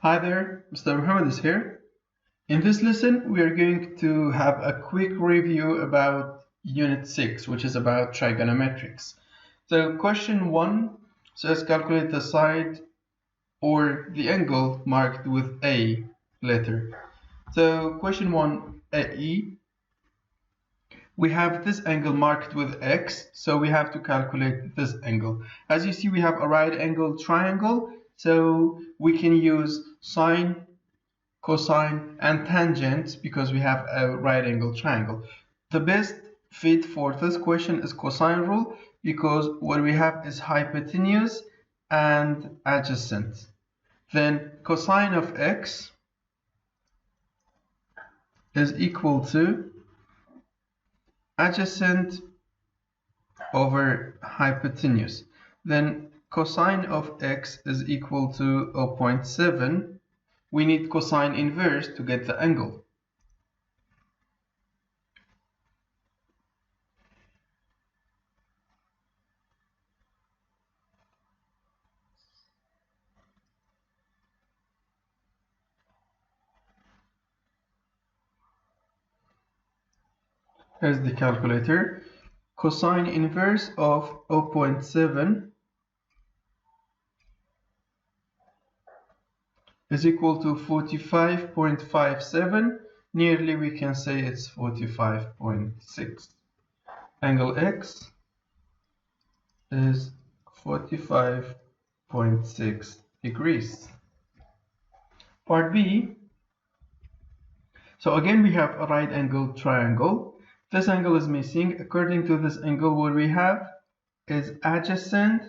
Hi there, Mr. Muhammed is here. In this lesson, we are going to have a quick review about Unit 6, which is about trigonometrics. So question 1 says calculate the side or the angle marked with A letter. So question 1, AE, we have this angle marked with X, so we have to calculate this angle. As you see, we have a right angle triangle, so we can use sine, cosine, and tangent because we have a right angle triangle. The best fit for this question is cosine rule because what we have is hypotenuse and adjacent. Then cosine of X is equal to adjacent over hypotenuse. Then cosine of X is equal to 0.7. We need cosine inverse to get the angle. Here's the calculator. Cosine inverse of 0.7 is equal to 45.57. Nearly we can say it's 45.6. Angle X is 45.6 degrees. Part B. So again we have a right angle triangle. This angle is missing. According to this angle, what we have is adjacent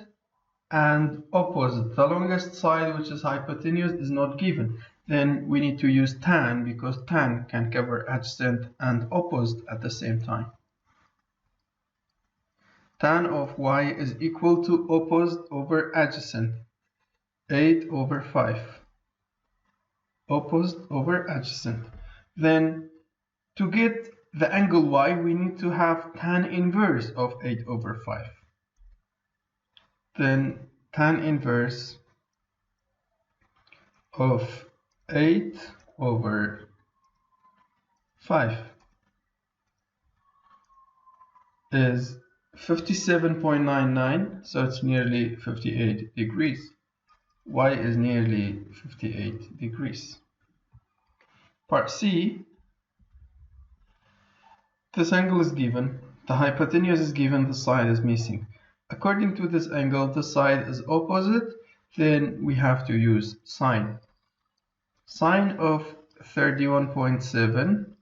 and opposite. The longest side, which is hypotenuse, is not given. Then we need to use tan because tan can cover adjacent and opposite at the same time. Tan of y is equal to opposite over adjacent, 8 over 5. Opposite over adjacent. Then to get the angle y, we need to have tan inverse of 8 over 5. Then tan inverse of 8 over 5 is 57.99, so it's nearly 58 degrees. Y is nearly 58 degrees. Part C. This angle is given, the hypotenuse is given, the side is missing. According to this angle, the side is opposite, then we have to use sine. Sine of 31.7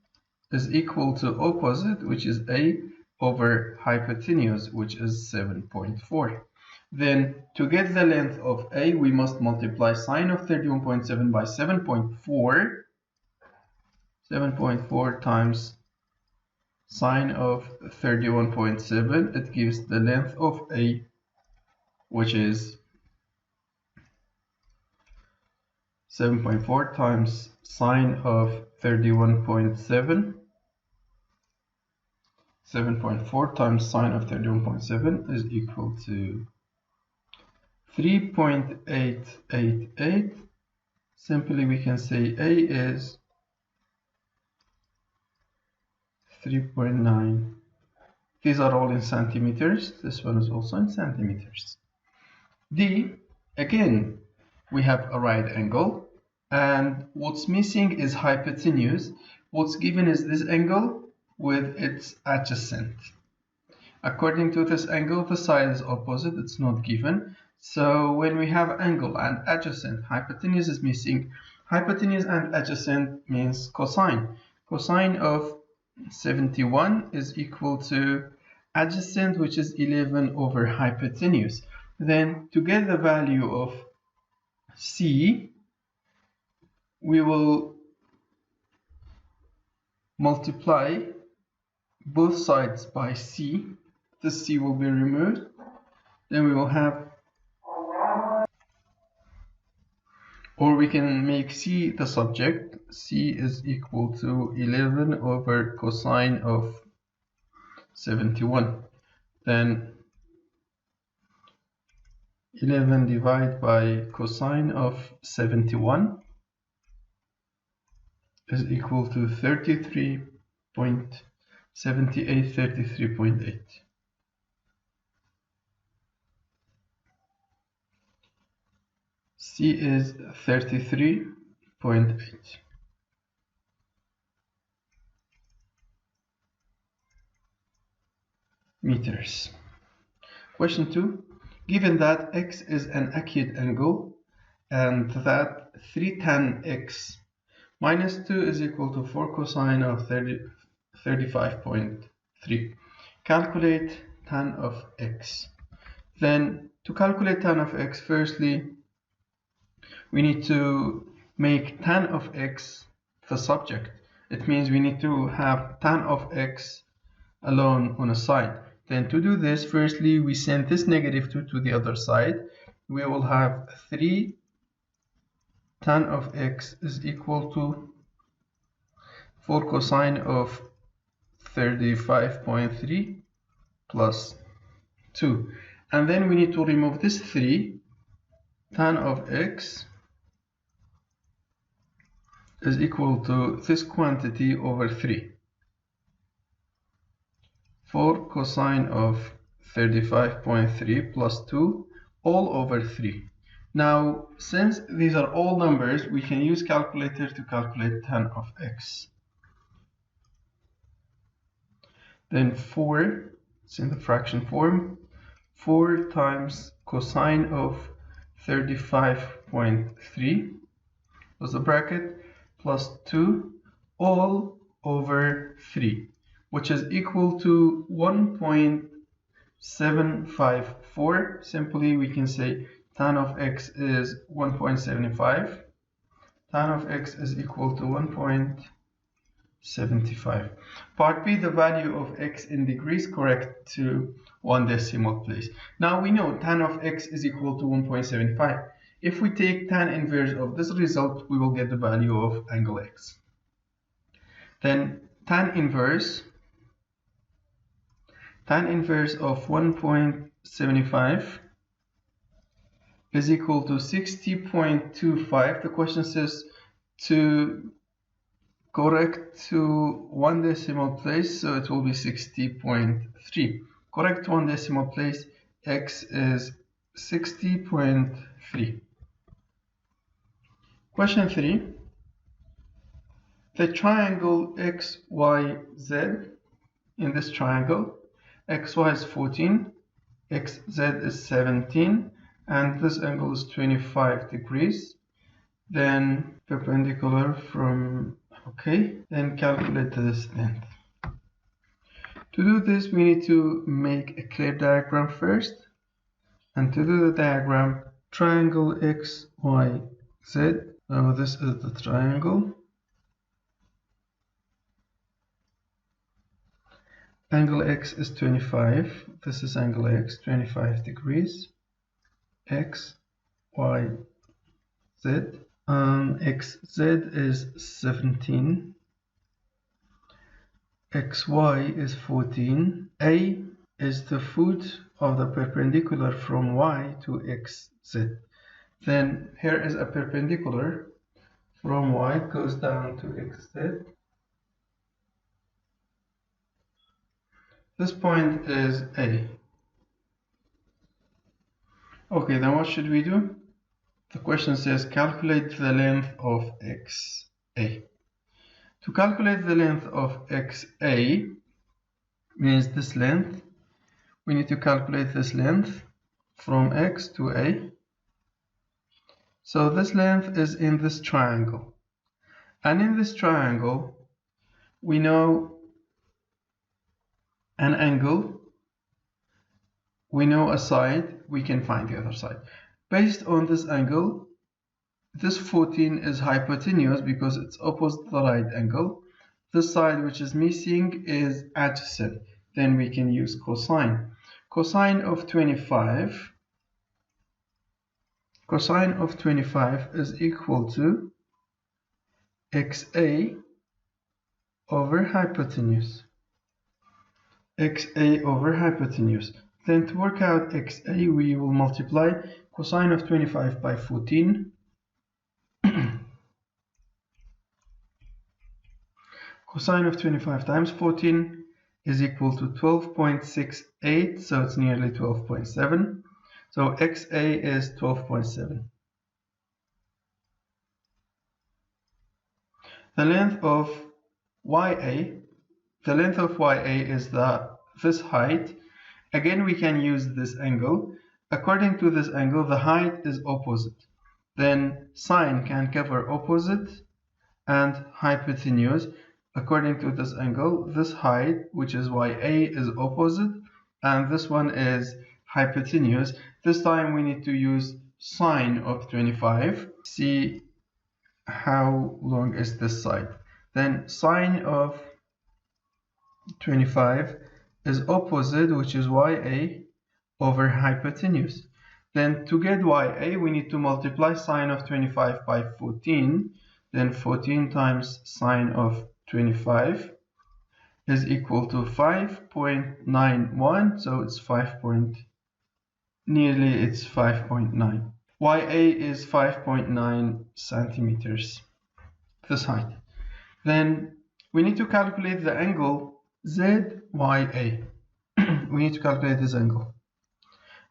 is equal to opposite, which is A, over hypotenuse, which is 7.4. Then to get the length of A, we must multiply sine of 31.7 by 7.4. 7.4 times sine of 31.7, it gives the length of A, which is 7.4 times sine of 31.7. 7.4 times sine of 31.7 is equal to 3.888. Simply we can say A is 3.9. These are all in centimeters. This one is also in centimeters. D, again, we have a right angle, and what's missing is hypotenuse. What's given is this angle with its adjacent. According to this angle, the side is opposite, it's not given. So when we have angle and adjacent, hypotenuse is missing. Hypotenuse and adjacent means cosine. Cosine of 71 is equal to adjacent, which is 11 over hypotenuse. Then to get the value of C, we will multiply both sides by C. This C will be removed. Then we will have, or we can make C the subject. C is equal to 11 over cosine of 71. Then 11 divided by cosine of 71. is equal to 33.7833.8. C is 33.8 meters. Question 2. Given that x is an acute angle and that 3 tan x minus 2 is equal to 4 cosine of 35.3. Calculate tan of x. Then to calculate tan of x, firstly we need to make tan of x the subject. It means we need to have tan of x alone on a side. Then to do this, firstly we send this negative 2 to the other side. We will have 3 tan of x is equal to 4 cosine of 35.3 plus 2. And then we need to remove this 3. Tan of x is equal to this quantity over 3. 4 cosine of 35.3 plus 2 all over 3. Now, since these are all numbers, we can use calculator to calculate tan of x. Then 4, it's in the fraction form, 4 times cosine of 35.3 was the bracket plus 2 all over 3, which is equal to 1.754. Simply we can say tan of x is 1.75. Tan of x is equal to 1.75. Part B, the value of x in degrees correct to 1 decimal place. Now we know tan of x is equal to 1.75. If we take tan inverse of this result, we will get the value of angle x. Then tan inverse of 1.75 is equal to 60.25. The question says to correct to 1 decimal place, so it will be 60.3. Correct 1 decimal place, x is 60.3. Question 3. The triangle XYZ, in this triangle, XY is 14, XZ is 17, and this angle is 25 degrees. Then perpendicular from, okay, then calculate this length. To do this, we need to make a clear diagram first. And to do the diagram, triangle XYZ, now this is the triangle. Angle X is 25, this is angle X, 25 degrees. X, Y, Z. XZ is 17. XY is 14. A is the foot of the perpendicular from Y to XZ. Then here is a perpendicular from Y goes down to XZ. This point is A. Okay, then what should we do? The question says calculate the length of XA. To calculate the length of XA means this length. We need to calculate this length from X to A. So this length is in this triangle. And in this triangle, we know an angle, we know a side, we can find the other side. Based on this angle, this 14 is hypotenuse because it's opposite the right angle. This side which is missing is adjacent. Then we can use cosine. Cosine of 25 is equal to XA over hypotenuse. XA over hypotenuse. Then to work out XA, we will multiply cosine of 25 by 14. Cosine of 25 times 14 is equal to 12.68, so it's nearly 12.7. So XA is 12.7. The length of YA is this height. Again, we can use this angle. According to this angle, the height is opposite. Then sine can cover opposite and hypotenuse. According to this angle, this height, which is YA, is opposite, and this one is hypotenuse. This time we need to use sine of 25. See how long is this side. Then sine of 25 is opposite, which is YA, over hypotenuse. Then to get YA, we need to multiply sine of 25 by 14. Then 14 times sine of 25 is equal to 5.91. So it's it's 5.9. YA is 5.9 centimeters, this height. Then we need to calculate the angle ZYA. We need to calculate this angle.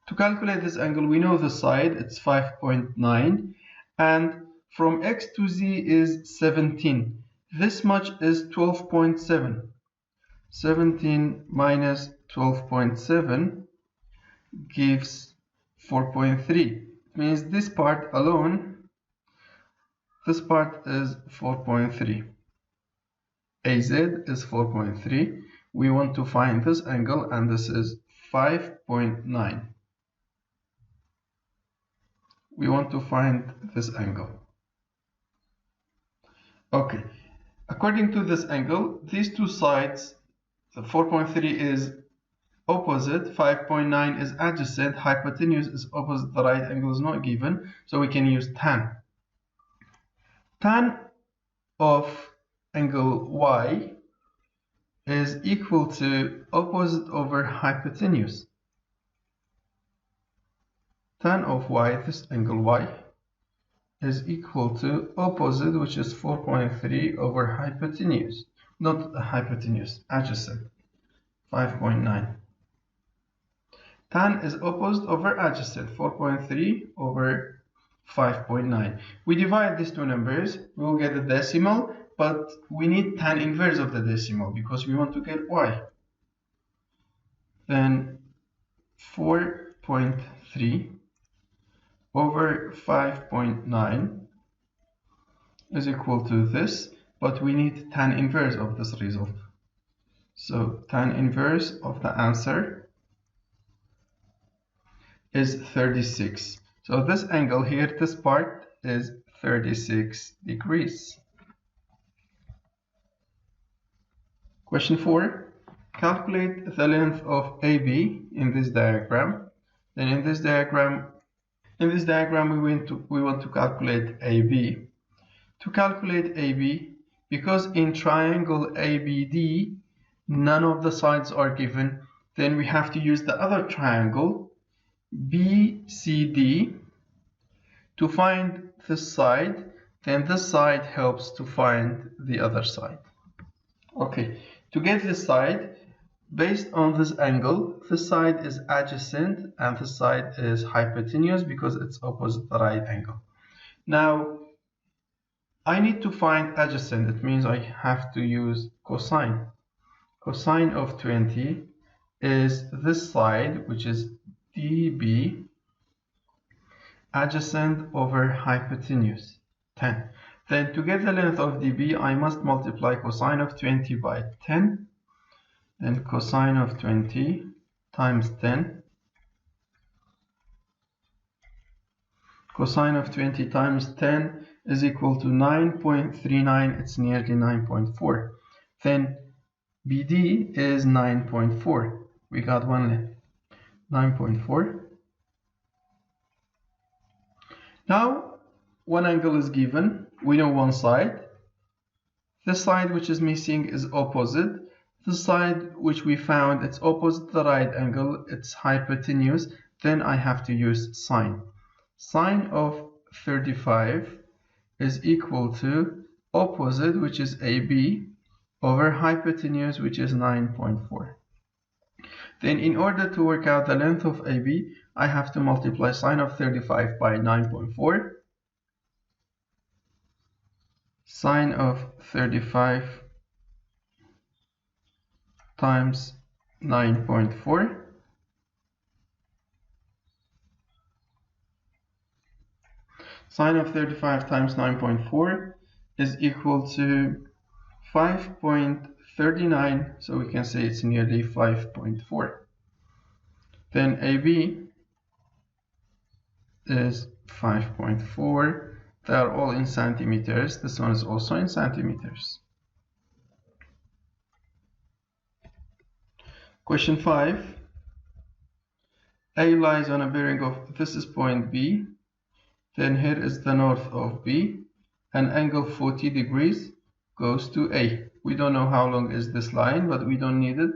To calculate this angle, we know the side, it's 5.9, and from X to Z is 17. This much is 12.7. 17 minus 12.7 gives 4.3. It means this part alone, this part is 4.3. AZ is 4.3. We want to find this angle, and this is 5.9. We want to find this angle. Okay, according to this angle, these two sides, the 4.3 is opposite, 5.9 is adjacent, hypotenuse is opposite, the right angle is not given, so we can use tan. Tan of angle Y is equal to opposite over hypotenuse. Tan of Y, this angle Y, is equal to opposite, which is 4.3 over hypotenuse. Not hypotenuse, adjacent, 5.9. Tan is opposite over adjacent, 4.3 over 5.9. We divide these two numbers, we will get a decimal, but we need tan inverse of the decimal because we want to get Y. Then 4.3 over 5.9 is equal to this, but we need tan inverse of this result. So tan inverse of the answer is 36. So this angle here, this part is 36 degrees. Question 4. Calculate the length of AB in this diagram. Then in this diagram we want to calculate AB. To calculate AB, because in triangle ABD none of the sides are given, then we have to use the other triangle BCD to find this side. Then this side helps to find the other side. Okay, to get this side, based on this angle, this side is adjacent and this side is hypotenuse because it's opposite the right angle. Now I need to find adjacent. It means I have to use cosine. Cosine of 20 is this side, which is DB, adjacent over hypotenuse, 10. Then to get the length of DB, I must multiply cosine of 20 by 10. Then cosine of 20 times 10. Cosine of 20 times 10 is equal to 9.39. It's nearly 9.4. Then BD is 9.4. We got one length, 9.4. Now, one angle is given. We know one side. This side which is missing is opposite. The side which we found, it's opposite the right angle, it's hypotenuse. Then I have to use sine. Sine of 35 is equal to opposite, which is AB, over hypotenuse, which is 9.4. Then in order to work out the length of AB, I have to multiply sine of 35 by 9.4. Sine of 35 times 9.4. Sine of 35 times 9.4 is equal to 5.39, so we can say it's nearly 5.4. Then AB is 5.4. They are all in centimeters. This one is also in centimeters. Question 5. A lies on a bearing of, this is point B. Then here is the north of B. An angle 40 degrees goes to A. We don't know how long is this line, but we don't need it.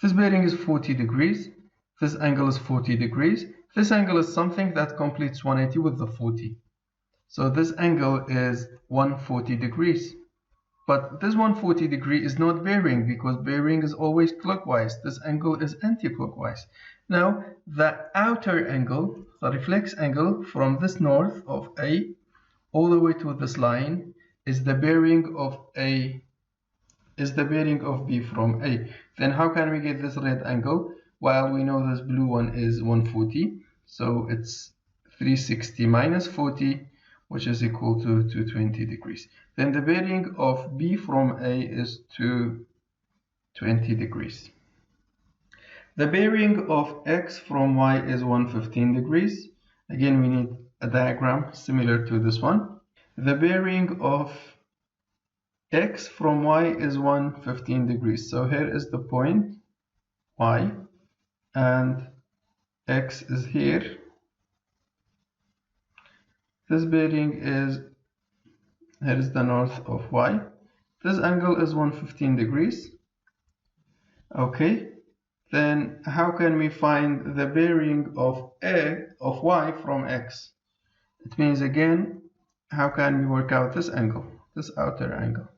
This bearing is 40 degrees. This angle is 40 degrees. This angle is something that completes 180 with the 40. So this angle is 140 degrees. But this 140 degree is not bearing, because bearing is always clockwise. This angle is anti-clockwise. Now, the outer angle, the reflex angle from this north of A all the way to this line is the bearing of A, is the bearing of B from A. Then how can we get this red angle? Well, we know this blue one is 140, so it's 360 minus 40, which is equal to 220 degrees. Then the bearing of B from A is 220 degrees. The bearing of X from Y is 115 degrees. Again, we need a diagram similar to this one. The bearing of X from Y is 115 degrees. So here is the point Y, and X is here. This bearing is, here is the north of Y. This angle is 115 degrees. Okay, then how can we find the bearing of Y from X? It means, again, how can we work out this angle, this outer angle?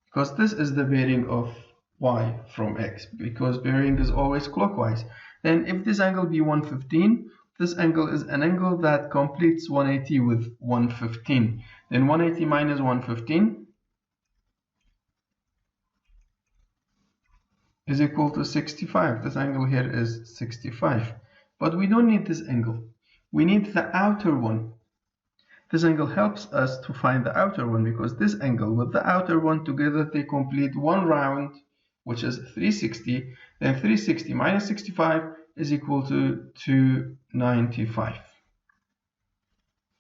Because this is the bearing of Y from X, because bearing is always clockwise. Then if this angle be 115, this angle is an angle that completes 180 with 115. Then 180 minus 115 is equal to 65. This angle here is 65. But we don't need this angle. We need the outer one. This angle helps us to find the outer one, because this angle with the outer one together, they complete one round, which is 360. Then 360 minus 65 is equal to 295.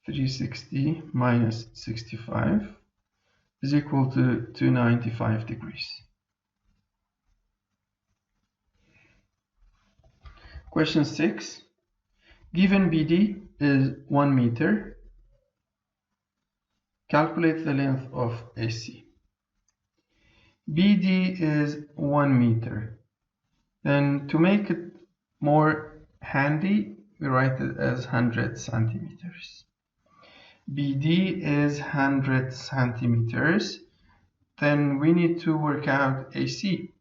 360 minus 65 is equal to 295 degrees. Question 6. Given BD is 1 meter, calculate the length of AC. BD is 1 meter. Then to make it more handy, we write it as 100 centimeters. BD is 100 centimeters. Then we need to work out AC.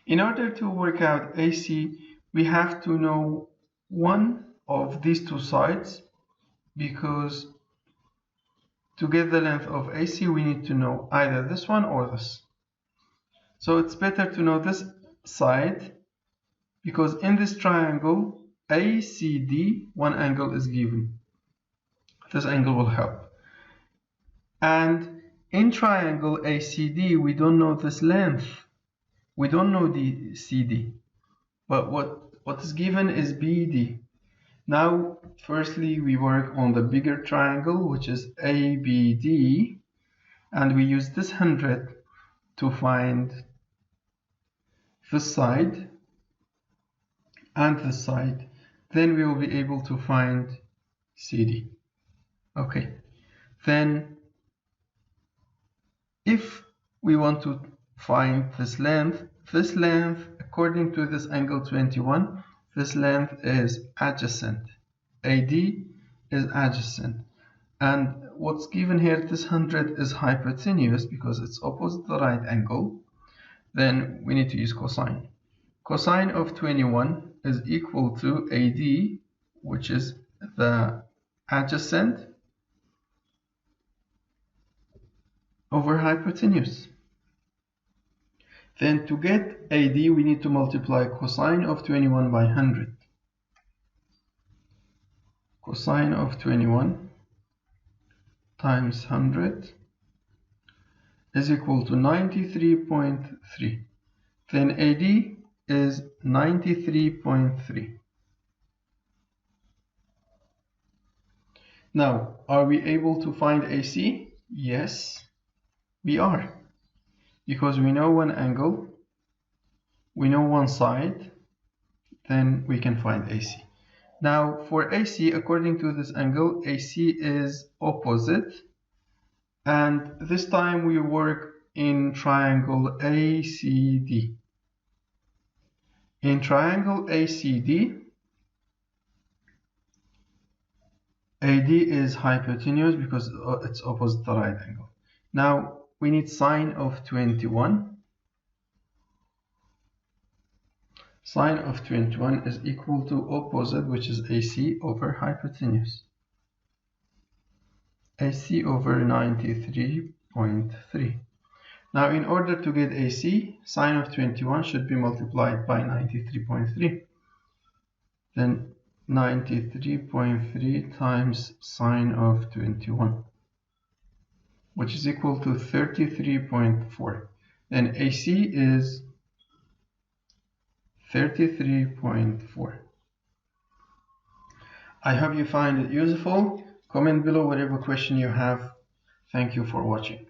In order to work out AC, we have to know one of these two sides, because to get the length of AC, we need to know either this one or this. So it's better to know this side, because in this triangle ACD, one angle is given. This angle will help. And in triangle ACD, we don't know this length. We don't know the CD. But what is given is BD. Now, firstly, we work on the bigger triangle, which is ABD. And we use this 100 to find this side and this side. Then we will be able to find CD. Okay, then if we want to find this length, according to this angle 21, this length is adjacent. AD is adjacent. And what's given here, this 100 is hypotenuse because it's opposite the right angle. Then we need to use cosine. Cosine of 21 is equal to AD, which is the adjacent, over hypotenuse. Then to get AD, we need to multiply cosine of 21 by 100. Cosine of 21 times 100 is equal to 93.3. Then AD is 93.3. Now, are we able to find AC? Yes, we are. Because we know one angle, we know one side, then we can find AC. Now, for AC, according to this angle, AC is opposite. And this time we work in triangle ACD. In triangle ACD, AD is hypotenuse because it's opposite the right angle. Now we need sine of 21. Sine of 21 is equal to opposite, which is AC, over hypotenuse. AC over 93.3. Now in order to get AC, sine of 21 should be multiplied by 93.3. Then 93.3 times sine of 21, which is equal to 33.4. Then AC is 33.4. I hope you find it useful. Comment below whatever question you have. Thank you for watching.